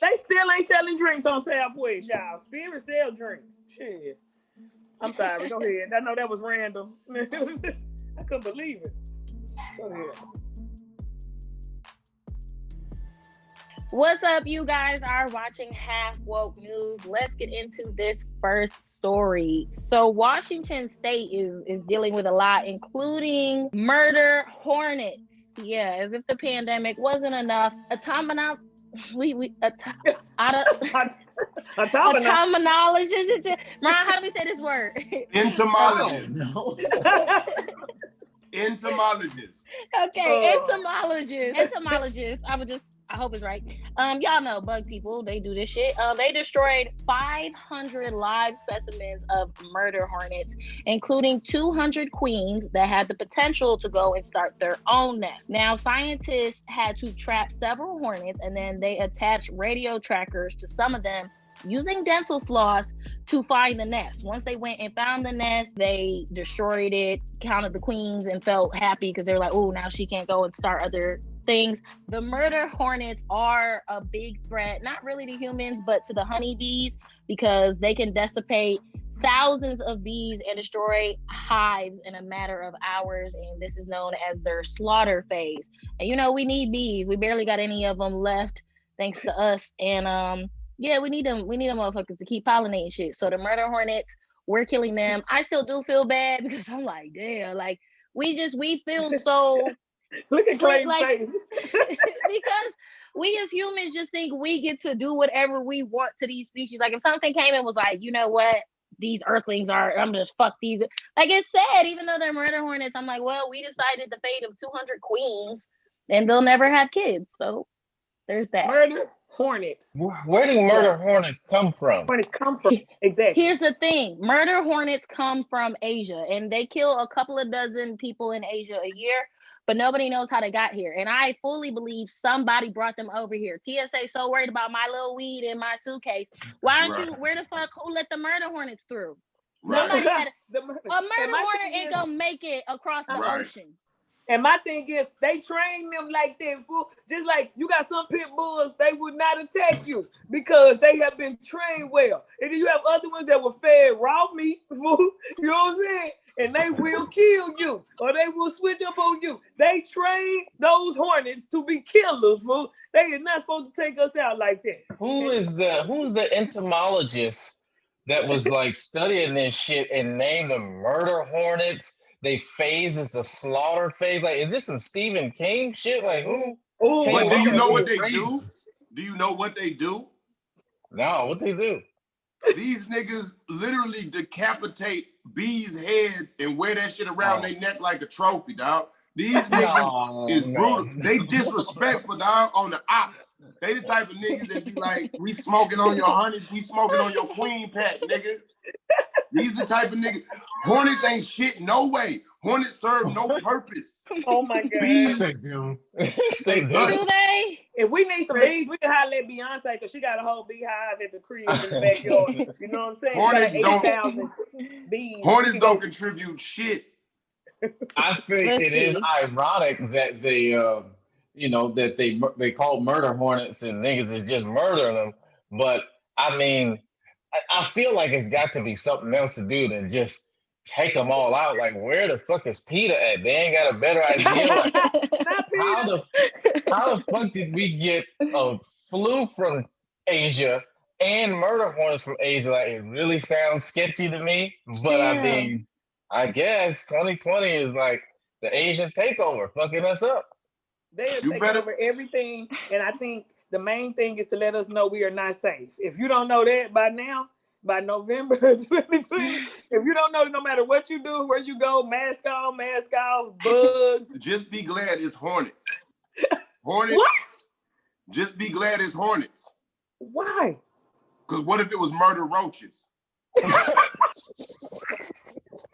They still ain't selling drinks on Southwest, y'all. Spirit sell drinks. Shit. I'm sorry. Go ahead. I know that was random. I couldn't believe it. Go ahead. What's up? You guys are watching Half Woke News. Let's get into this first story. So Washington State is dealing with a lot, including murder hornets. Yeah, as if the pandemic wasn't enough. Autonomologist. Mariah, how do we say this word? Entomologist. Entomologist. Okay, entomologist. I hope it's right. Y'all know bug people, they do this shit. They destroyed 500 live specimens of murder hornets, including 200 queens that had the potential to go and start their own nest. Now, scientists had to trap several hornets, and then they attached radio trackers to some of them using dental floss to find the nest. Once they went and found the nest, they destroyed it, counted the queens, and felt happy because they were like, oh, now she can't go and start other things. The murder hornets are a big threat, not really to humans, but to the honeybees, because they can dissipate thousands of bees and destroy hives in a matter of hours. And this is known as their slaughter phase. And you know, we need bees. We barely got any of them left, thanks to us. And yeah, we need them. We need them motherfuckers to keep pollinating shit. So the murder hornets, we're killing them. I still do feel bad because I'm like, damn, like we feel so. Look at Clay's face. Because we as humans just think we get to do whatever we want to these species. Like if something came and was like, you know what, these earthlings are, I'm just fuck these. Like it's sad, even though they're murder hornets, I'm like, well, we decided the fate of 200 queens and they'll never have kids. So there's that. Murder hornets. Where do murder hornets come from? Hornets come from. Exactly. Here's the thing. Murder hornets come from Asia, and they kill a couple of dozen people in Asia a year. But nobody knows how they got here. And I fully believe somebody brought them over here. TSA so worried about my little weed in my suitcase. Why don't you, where the fuck, who let the murder hornets through? Right. A murder hornet ain't gonna make it across the ocean. And my thing is, they train them like that, fool. Just like you got some pit bulls, they would not attack you because they have been trained well. And then you have other ones that were fed raw meat, fool. You know what I'm saying? And they will kill you, or they will switch up on you. They train those hornets to be killers, fool. They are not supposed to take us out like that. Who's the entomologist that was like studying this shit and named them murder hornets? They phase is the slaughter phase. Like, is this some Stephen King shit? Like, who? But do you know what they do? Do you know what they do? No, what they do? These niggas literally decapitate bees' heads and wear that shit around their neck like a trophy, dog. These niggas is brutal. They disrespectful, dog, on the ops. They the type of niggas that be like, we smoking on your honey, we smoking on your queen pack, nigga. These the type of niggas. Hornets ain't shit, no way. Hornets serve no purpose. Oh my God. Bees, they do. Do they? If we need some bees, we can holler at Beyonce because she got a whole beehive at the crib in the backyard. You know what I'm saying? Hornets don't contribute shit. I think it is ironic that they, that they call murder hornets and niggas is just murdering them. But I mean, I feel like it's got to be something else to do than just take them all out. Like, where the fuck is PETA at? They ain't got a better idea. Like, how the fuck did we get a flu from Asia and murder hornets from Asia? Like, it really sounds sketchy to me. But I mean, I guess 2020 is like the Asian takeover, fucking us up. They are taking over everything, and I think the main thing is to let us know we are not safe. If you don't know that by now, by November 2020, if you don't know, no matter what you do, where you go, mask on, mask off, bugs. Just be glad it's hornets. Hornets. What? Just be glad it's hornets. Why? Because what if it was murder roaches?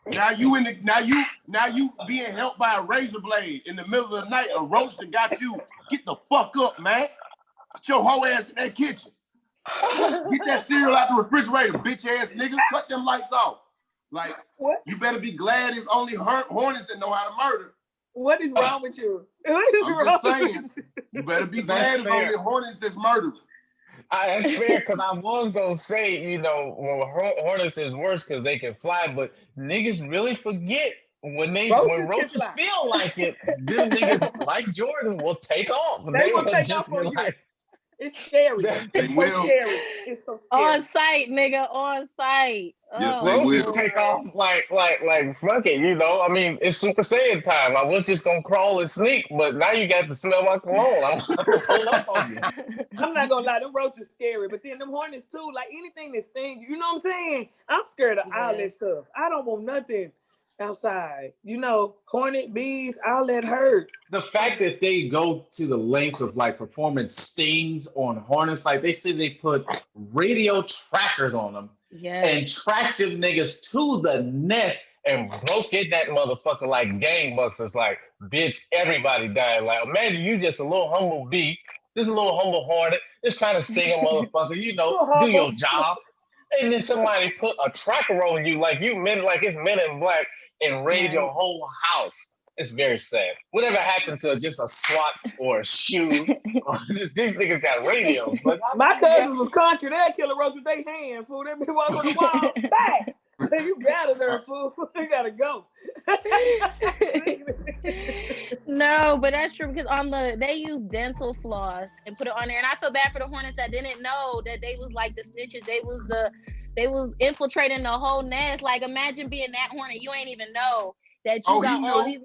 Now you being helped by a razor blade in the middle of the night. A roach that got you. Get the fuck up, man. Get your whole ass in that kitchen. Get that cereal out the refrigerator, bitch ass nigga. Cut them lights off. Like, what? You better be glad it's only hornets that know how to murder. What is wrong with you? What is wrong with you? You better be glad it's only hornets that's murdering. That's fair because I was gonna say, Hornets is worse because they can fly, but niggas really forget when roaches feel like it. Them niggas like Jordan will take off. They will take off on you. It's scary. It's so scary. It's so scary. On site, nigga. On site. Yes, they will take off like fuck it, I mean, it's Super Saiyan time. I was just gonna crawl and sneak, but now you got to smell my cologne. I'm gonna pull up on you. I'm not gonna lie, them roaches scary, but then them hornets too. Like anything that stings, you know what I'm saying? I'm scared of all that stuff. I don't want nothing outside. Hornet, bees, all that hurt. The fact that they go to the lengths of like performing stings on hornets, like they say they put radio trackers on them and tracked them niggas to the nest and broke in that motherfucker like gangbusters. Like, bitch, everybody died. Like, imagine you just a little humble bee, just a little humble hornet, just trying to sting a motherfucker, do your job. And then somebody put a tracker on you like it's Men in Black and raid your whole house. It's very sad. Whatever happened to just a SWAT or a shoe? These niggas got radios. My cousins was country. They'd kill a roach with their hands, fool. They'd be walking on the wall. Back. You got it there, fool. You gotta go. No, but that's true because they use dental floss and put it on there, and I feel bad for the hornets that didn't know that they was like the snitches. They was infiltrating the whole nest. Like, imagine being that hornet, you ain't even know that you got all these.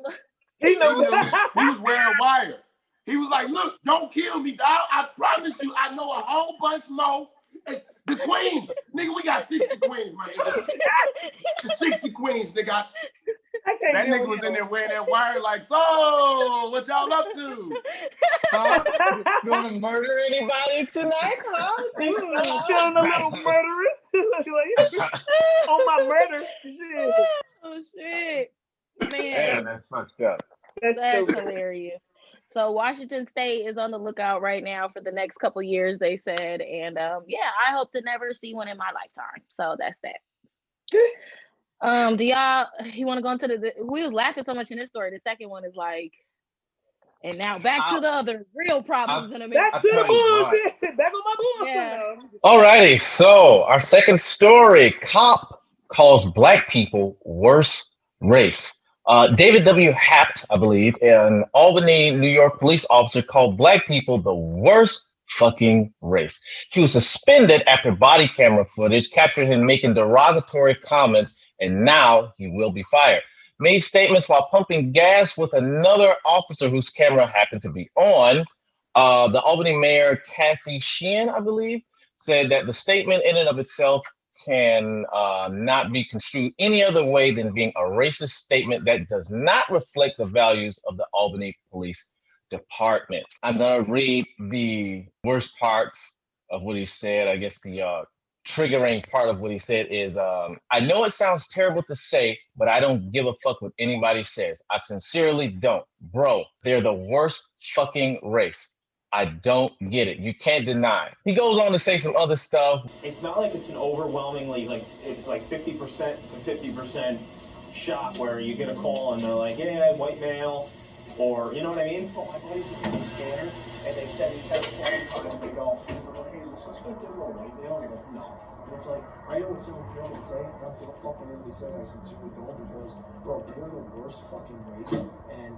He knew. He was wearing wire. He was like, "Look, don't kill me, dog. I promise you, I know a whole bunch more." It's the queen, nigga. We got 60 queens, my nigga. The 60 queens, nigga. That nigga was in there wearing that wire like, so what y'all up to? You gonna murder anybody tonight, huh? Killing a little murderers. On my murder. Shit. Oh, shit. Man. Damn, that's fucked up. That's hilarious. So Washington State is on the lookout right now for the next couple years, they said. And I hope to never see one in my lifetime. So that's that. Do you want to go into we was laughing so much in this story. The second one is like, and now back to the other real problems in America. Back to the bullshit. Back on my bullshit. Yeah. Alrighty, so our second story, cop calls black people worse race. David W. Hapt, I believe, an Albany, New York police officer called black people the worst fucking race. He was suspended after body camera footage captured him making derogatory comments, and now he will be fired. Made statements while pumping gas with another officer whose camera happened to be on. The Albany mayor, Kathy Sheehan, I believe, said that the statement in and of itself can not be construed any other way than being a racist statement that does not reflect the values of the Albany Police Department. I'm going to read the worst parts of what he said. I guess the triggering part of what he said is, I know it sounds terrible to say, but I don't give a fuck what anybody says. I sincerely don't. Bro, they're the worst fucking race. I don't get it. You can't deny. He goes on to say some other stuff. It's not like it's an overwhelmingly like 50% to 50% shot where you get a call and they're like, yeah, white male, or you know what I mean? Oh, my buddy's just in the scanner, and they send me 10 and they go, hey, is the suspect ever a white male? And I go, no. And it's like, I know what someone's going to say. I don't give a fuck what anybody says. I sincerely don't, because, bro, they're the worst fucking race, and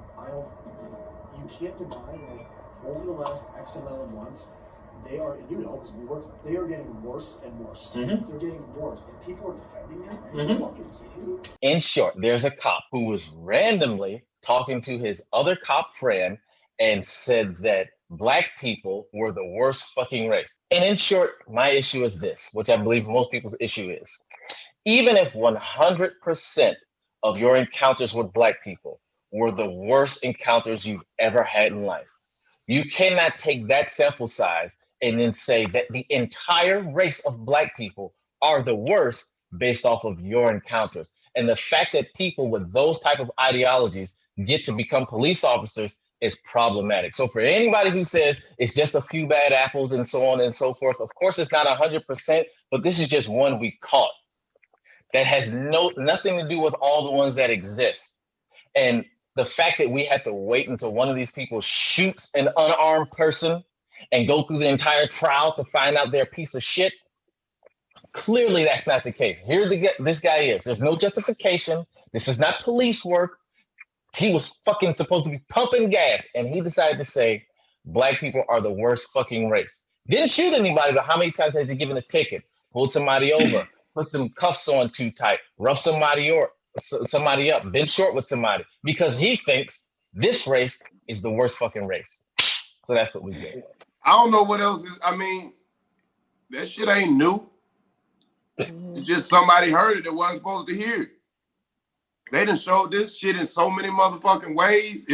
you can't deny, like, over the last X amount of months, they are, because they are getting worse and worse. Mm-hmm. They're getting worse, and people are defending them. Are you fucking kidding me? In short, there's a cop who was randomly talking to his other cop friend and said that black people were the worst fucking race. And in short, my issue is this, which I believe most people's issue is. Even if 100% of your encounters with black people were the worst encounters you've ever had in life, you cannot take that sample size and then say that the entire race of black people are the worst based off of your encounters. And the fact that people with those type of ideologies get to become police officers is problematic. So for anybody who says it's just a few bad apples and so on and so forth, of course it's not 100%, but this is just one we caught that has nothing to do with all the ones that exist. And the fact that we had to wait until one of these people shoots an unarmed person and go through the entire trial to find out they're a piece of shit. Clearly, that's not the case. Here, this guy is. There's no justification. This is not police work. He was fucking supposed to be pumping gas, and he decided to say black people are the worst fucking race. Didn't shoot anybody, but how many times has he given a ticket? Pulled somebody over, put some cuffs on too tight, rough somebody up, been short with somebody, because he thinks this race is the worst fucking race. So that's what we do. I don't know what else is. I mean, that shit ain't new. It's just somebody heard it that wasn't supposed to hear it. They done showed this shit in so many motherfucking ways.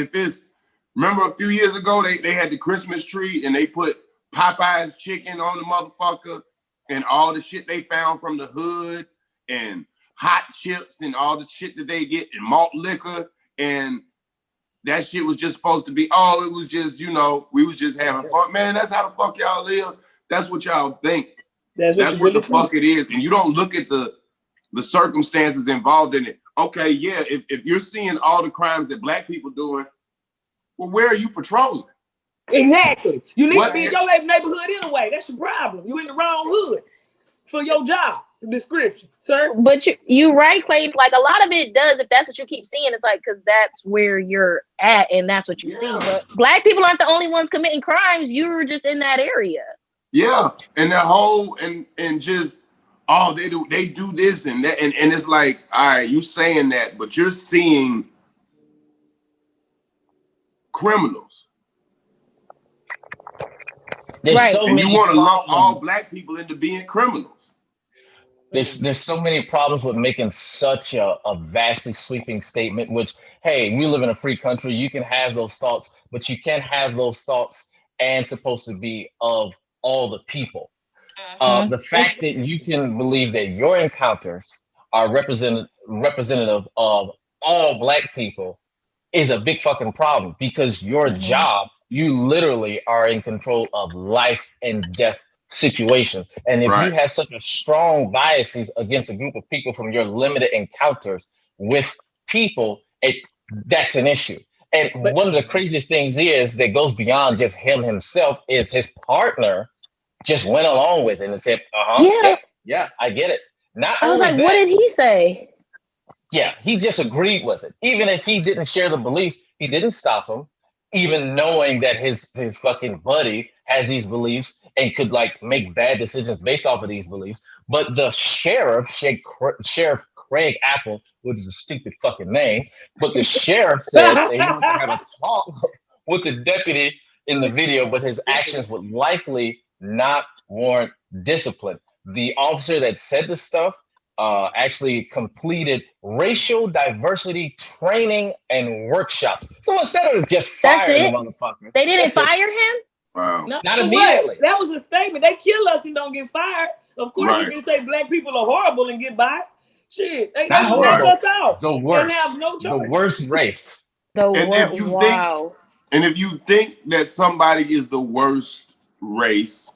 Remember a few years ago, they had the Christmas tree and they put Popeye's chicken on the motherfucker and all the shit they found from the hood and hot chips and all the shit that they get and malt liquor. And that shit was just supposed to be, it was just, we was just having fun. Man, that's how the fuck y'all live. That's what y'all think. That's what the fuck it is. And you don't look at the circumstances involved in it. Okay, yeah, if you're seeing all the crimes that black people doing, well, where are you patrolling? Exactly. You need to be in your neighborhood anyway. That's your problem. You in the wrong hood for your job description, sir. But you right, Clay. It's like a lot of it does. If that's what you keep seeing, it's like because that's where you're at and that's what you see. But black people aren't the only ones committing crimes. You're just in that area. Yeah, and that whole and just they do this and that and it's like, all right, you saying that, but you're seeing criminals. There's so many. You want to lump all black people into being criminals. There's so many problems with making such a vastly sweeping statement, which, hey, we live in a free country. You can have those thoughts, but you can't have those thoughts and supposed to be of all the people. The fact that you can believe that your encounters are representative of all black people is a big fucking problem, because your job, you literally are in control of life and death situation. And if you have such a strong biases against a group of people from your limited encounters with people, that's an issue. And one of the craziest things is that goes beyond just him himself is his partner just went along with it and said, yeah, I get it. I was like, what did he say? Yeah, he just agreed with it. Even if he didn't share the beliefs, he didn't stop him, even knowing that his fucking buddy has these beliefs and could like make bad decisions based off of these beliefs. But the Sheriff Craig Apple, which is a stupid fucking name, but the sheriff said that he wanted to have a talk with the deputy in the video, but his actions would likely not warrant discipline. The officer that said this stuff actually completed racial diversity training and workshops. So instead of just firing the motherfucker, they didn't fire him? Wow. Not immediately. That was a statement. They kill us and don't get fired. Of course, you can say black people are horrible and get by. Shit, they knock us out. The worst. They have no choice. The worst race. And if you think that somebody is the worst race,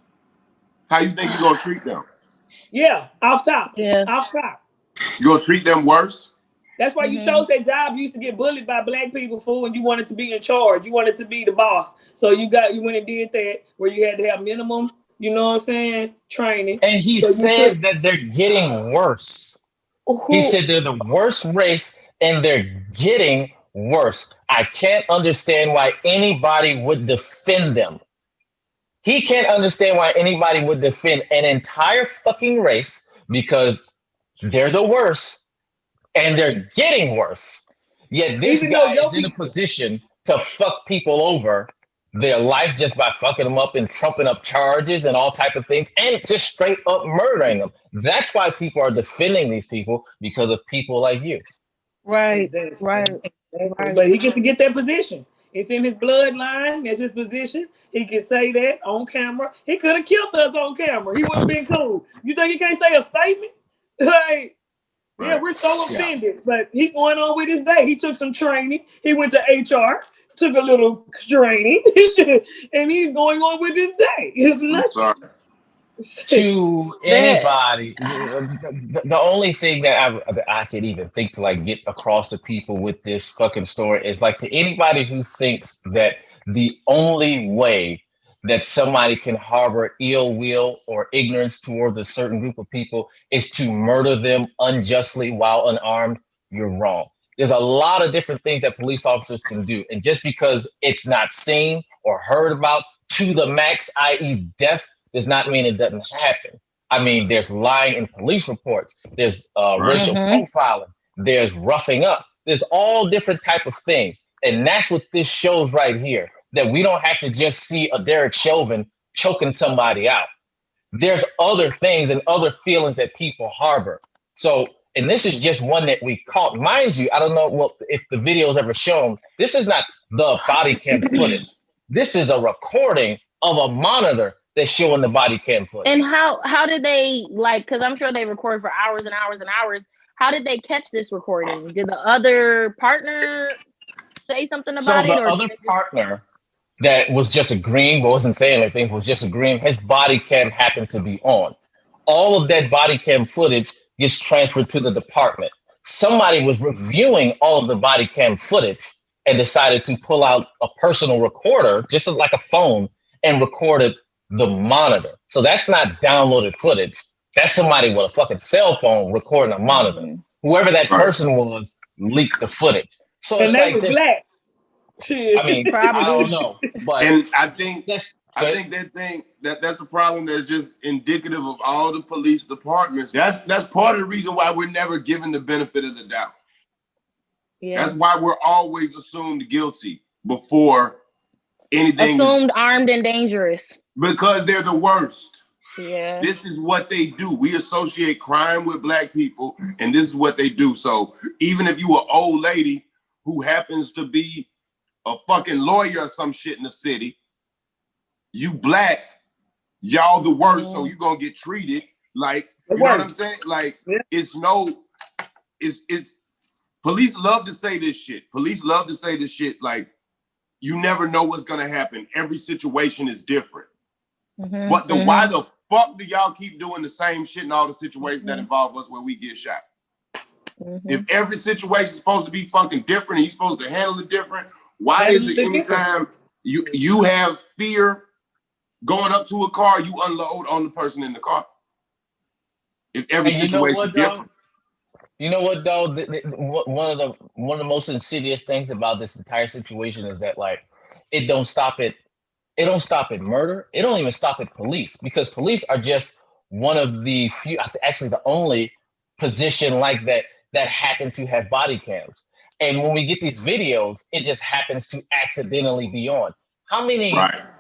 how you think you're gonna treat them? Yeah, off top. Yeah, off top. You gonna treat them worse? That's why you chose that job. You used to get bullied by black people, fool, and you wanted to be in charge. You wanted to be the boss. So you went and did that where you had to have minimum, you know what I'm saying, training. And he said that they're getting worse. He said they're the worst race and they're getting worse. I can't understand why anybody would defend them. He can't understand why anybody would defend an entire fucking race because they're the worst and they're getting worse. Yet this guy is in a position to fuck people over their life just by fucking them up and trumping up charges and all type of things and just straight up murdering them. That's why people are defending these people, because of people like you. Right. But he gets to get that position. It's in his bloodline. That's his position. He can say that on camera. He could have killed us on camera. He would have been cool. You think he can't say a statement? Like, yeah, we're so offended. But he's going on with his day. He took some training. He went to HR, took a little training, and he's going on with his day. It's nothing. To anybody, the only thing that I could even think to like get across to people with this fucking story is like, to anybody who thinks that the only way that somebody can harbor ill will or ignorance towards a certain group of people is to murder them unjustly while unarmed, you're wrong. There's a lot of different things that police officers can do. And just because it's not seen or heard about to the max, i.e. death, does not mean it doesn't happen. I mean, there's lying in police reports. There's racial profiling. There's roughing up. There's all different type of things. And that's what this shows right here, that we don't have to just see a Derek Chauvin choking somebody out. There's other things and other feelings that people harbor. So, and this is just one that we caught. Mind you, I don't know if the video's ever shown. This is not the body cam footage. This is a recording of a monitor that's showing the body cam footage. And how did they, like, because I'm sure they record for hours and hours and hours. How did they catch this recording? Did the other partner say something about it? So the other partner that was just agreeing, but wasn't saying anything, was just agreeing, his body cam happened to be on. All of that body cam footage gets transferred to the department. Somebody was reviewing all of the body cam footage and decided to pull out a personal recorder, just like a phone, and recorded the monitor. So that's not downloaded footage. That's somebody with a fucking cell phone recording a monitor. Whoever that person was leaked the footage. So and it's they like was this. black. Shit. I mean, I don't know, but And I think that's that's a problem that's just indicative of all the police departments. That's part of the reason why we're never given the benefit of the doubt. Yeah. That's why we're always assumed guilty before anything. Assumed armed and dangerous. Because they're the worst. Yeah. This is what they do. We associate crime with black people, and this is what they do. So even if you an old lady who happens to be a fucking lawyer or some shit in the city, you black, y'all the worst, so you gonna get treated like, you know what I'm saying? Like, it's police love to say this shit. Police love to say this shit like, you never know what's gonna happen. Every situation is different. But why the fuck do y'all keep doing the same shit in all the situations that involve us where we get shot? If every situation is supposed to be fucking different and you're supposed to handle it different, why is it anytime you have fear going up to a car, you unload on the person in the car? If every situation is different. You know what, though? One of the most insidious things about this entire situation is that, like, it don't stop at murder. It don't even stop at police, because police are just one of the few, actually the only position like that happen to have body cams. And when we get these videos, it just happens to accidentally be on. How many,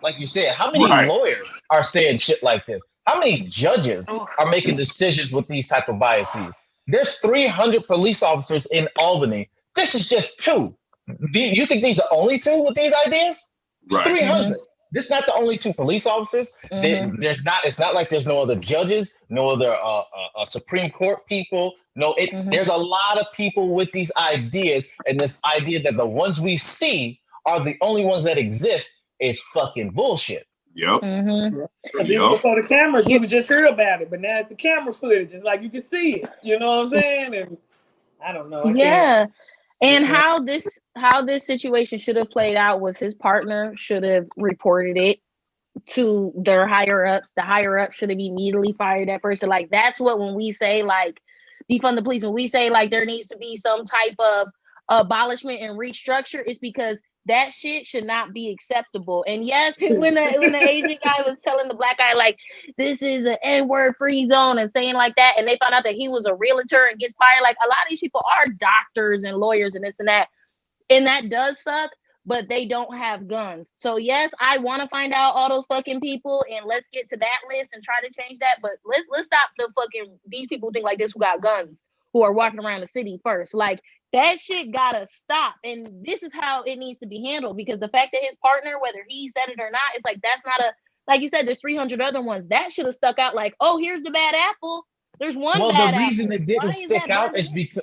like you said, how many lawyers are saying shit like this? How many judges are making decisions with these type of biases? There's 300 police officers in Albany. This is just 2. Do you think these are only 2 with these ideas? 300. This is not the only 2 police officers. It's not like there's no other judges, no other Supreme Court people. There's a lot of people with these ideas, and this idea that the ones we see are the only ones that exist is fucking bullshit. Yep. Before the cameras, you could just hear about it, but now it's the camera footage. It's like you can see it. You know what I'm saying? And I don't know. And how this situation should have played out was his partner should have reported it to their higher ups. The higher up should have immediately fired that person. Like, that's what, when we say like defund the police, when we say like there needs to be some type of abolishment and restructure, it's because that shit should not be acceptable. And yes, when the Asian guy was telling the black guy like this is an N-word free zone and saying like that, and they found out that he was a realtor and gets fired, like a lot of these people are doctors and lawyers and this and that does suck, but they don't have guns. So yes, I want to find out all those fucking people and let's get to that list and try to change that, but let's stop the fucking these people think like this who got guns, who are walking around the city first. Like, that shit gotta stop. And this is how it needs to be handled, because the fact that his partner, whether he said it or not, it's like, that's not like you said, there's 300 other ones. That should have stuck out like, oh, here's the bad apple. There's one bad apple. Well, the reason it didn't stick out is because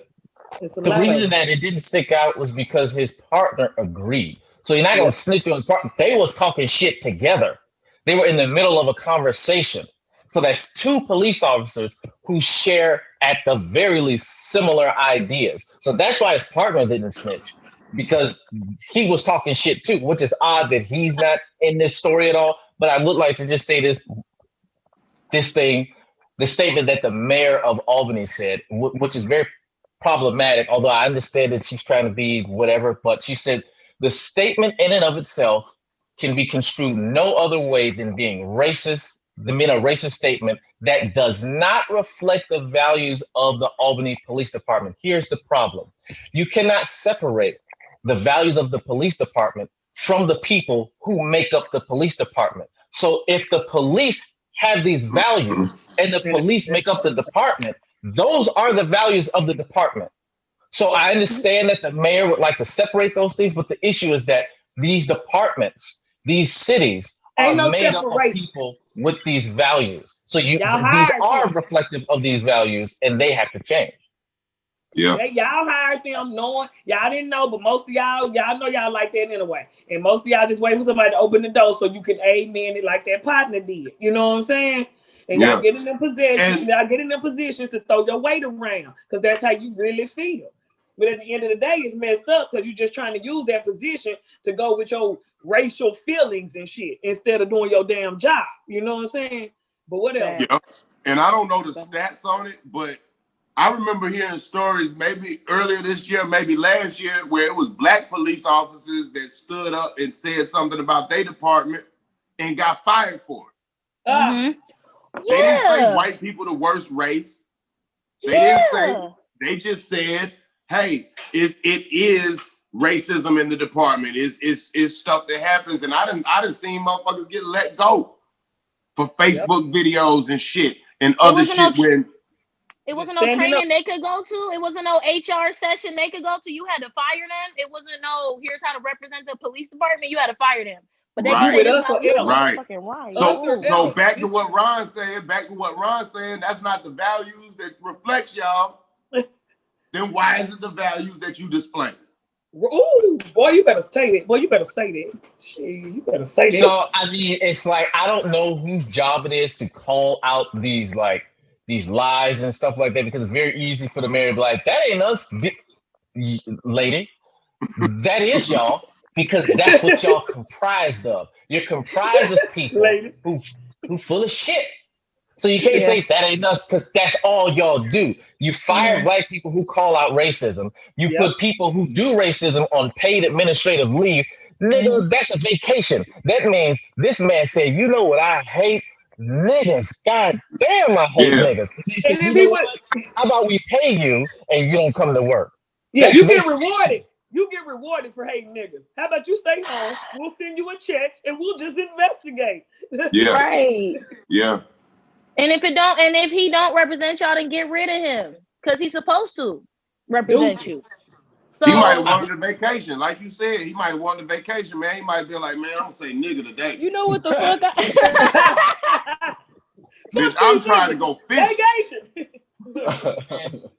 the reason that it didn't stick out was because his partner agreed. So you're not gonna snitch on his partner. They was talking shit together. They were in the middle of a conversation. So that's 2 police officers who share at the very least similar ideas. So that's why his partner didn't snitch, because he was talking shit too, which is odd that he's not in this story at all. But I would like to just say this the statement that the mayor of Albany said, which is very problematic, although I understand that she's trying to be whatever, but she said the statement in and of itself can be construed no other way than being racist, than being a racist statement that does not reflect the values of the Albany Police Department. Here's the problem. You cannot separate the values of the police department from the people who make up the police department. So if the police have these values and the police make up the department, those are the values of the department. So I understand that the mayor would like to separate those things, but the issue is that these departments, these cities are made up of people with these values. So these are reflective of these values and they have to change. Yeah. Y'all hired them knowing, y'all didn't know, but most of y'all know y'all like that anyway. And most of y'all just wait for somebody to open the door so you can amen it like that partner did. You know what I'm saying? And y'all get in them positions, y'all get in them positions to throw your weight around because that's how you really feel. But at the end of the day, it's messed up because you're just trying to use that position to go with your racial feelings and shit instead of doing your damn job. You know what I'm saying? But whatever. Yeah. And I don't know the stats on it, but I remember hearing stories maybe earlier this year, maybe last year, where it was black police officers that stood up and said something about their department and got fired for it. They didn't say white people the worst race. They didn't say, they just said, hey, it is racism in the department. It's stuff that happens. And I done seen motherfuckers get let go for Facebook videos and shit and other shit when it wasn't no training they could go to. It wasn't no HR session they could go to. You had to fire them. It wasn't no, here's how to represent the police department. You had to fire them. But they can say this right. Right. So back to what Ron's saying, that's not the values that reflects y'all. Then why is it the values that you display? Ooh, boy, you better say that. Boy, you better say that. Shit, you better say that. So I mean, it's like I don't know whose job it is to call out these lies and stuff like that, because it's very easy for the mayor to be like, that ain't us, lady. That is y'all, because that's what y'all comprised of. You're comprised of people who full of shit. So you can't say that ain't us, because that's all y'all do. You fire black people who call out racism. You put people who do racism on paid administrative leave. Nigga, that's a vacation. That means this man said, you know what I hate? Niggas. God damn, I hate niggas. He said, you know what? How about we pay you and you don't come to work? Yeah, that's you get rewarded. You get rewarded for hating niggas. How about you stay home? We'll send you a check and we'll just investigate. Yeah. Right. Yeah. And if he don't represent y'all, then get rid of him. Because he's supposed to represent you. So, he might have wanted a vacation. Like you said, he might have wanted a vacation, man. He might be like, man, I'm gonna say nigga today. You know what the fuck Bitch, I'm trying to go fishing. Vacation.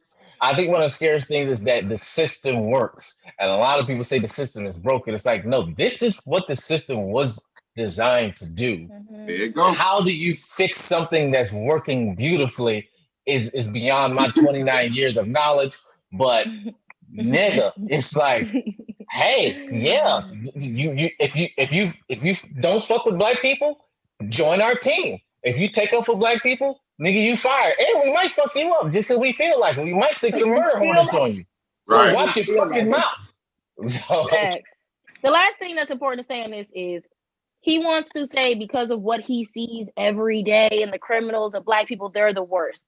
I think one of the scariest things is that the system works. And a lot of people say the system is broken. It's like, no, this is what the system was designed to do. There you go. How do you fix something that's working beautifully is beyond my 29 years of knowledge. But nigga, it's like, hey, yeah, you if you don't fuck with black people, join our team. If you take up for black people, nigga, you fired. And we might fuck you up just because we feel like it. We might stick some murder hornets on you. So watch your fucking mouth. So. The last thing that's important to say on this is he wants to say because of what he sees every day and the criminals of black people, they're the worst.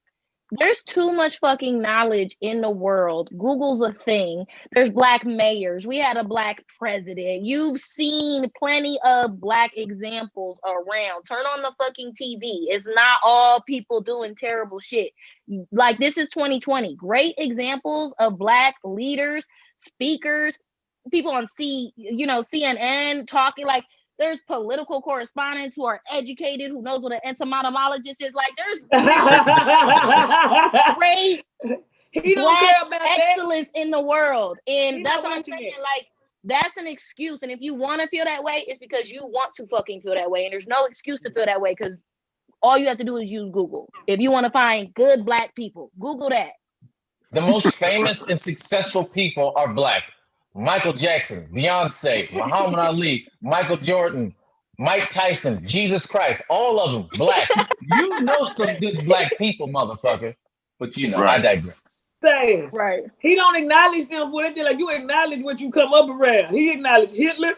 There's too much fucking knowledge in the world. Google's a thing. There's black mayors. We had a black president. You've seen plenty of black examples around. Turn on the fucking TV. It's not all people doing terrible shit. Like, this is 2020. Great examples of black leaders, speakers, people on CNN talking. Like, there's political correspondents who are educated, who knows what an entomologist is. Like, there's great excellence in the world. And that's what I'm saying. Like, that's an excuse. And if you want to feel that way, it's because you want to fucking feel that way. And there's no excuse to feel that way, because all you have to do is use Google. If you want to find good black people, Google that. The most famous and successful people are black. Michael Jackson, Beyonce, Muhammad Ali, Michael Jordan, Mike Tyson, Jesus Christ, all of them black. You know some good black people, motherfucker. But you know, I digress. Saying, right. He don't acknowledge them for that. Like you acknowledge what you come up around. He acknowledged Hitler.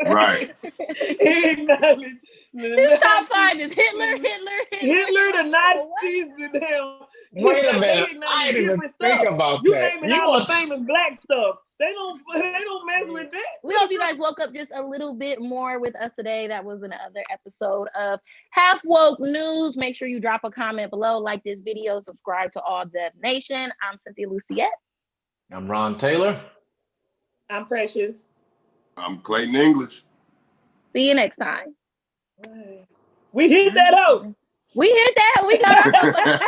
Right. He acknowledged His top 5 is Hitler, the Nazis, the damn. Wait a minute. I didn't even think about you that. naming all the famous black stuff. They don't mess with that. We hope you guys woke up just a little bit more with us today. That was another episode of Half Woke News. Make sure you drop a comment below, like this video, subscribe to All Dev Nation. I'm Cynthia Luciette. I'm Ron Taylor. I'm Precious. I'm Clayton English. See you next time. We hit that out. We hit that. We got our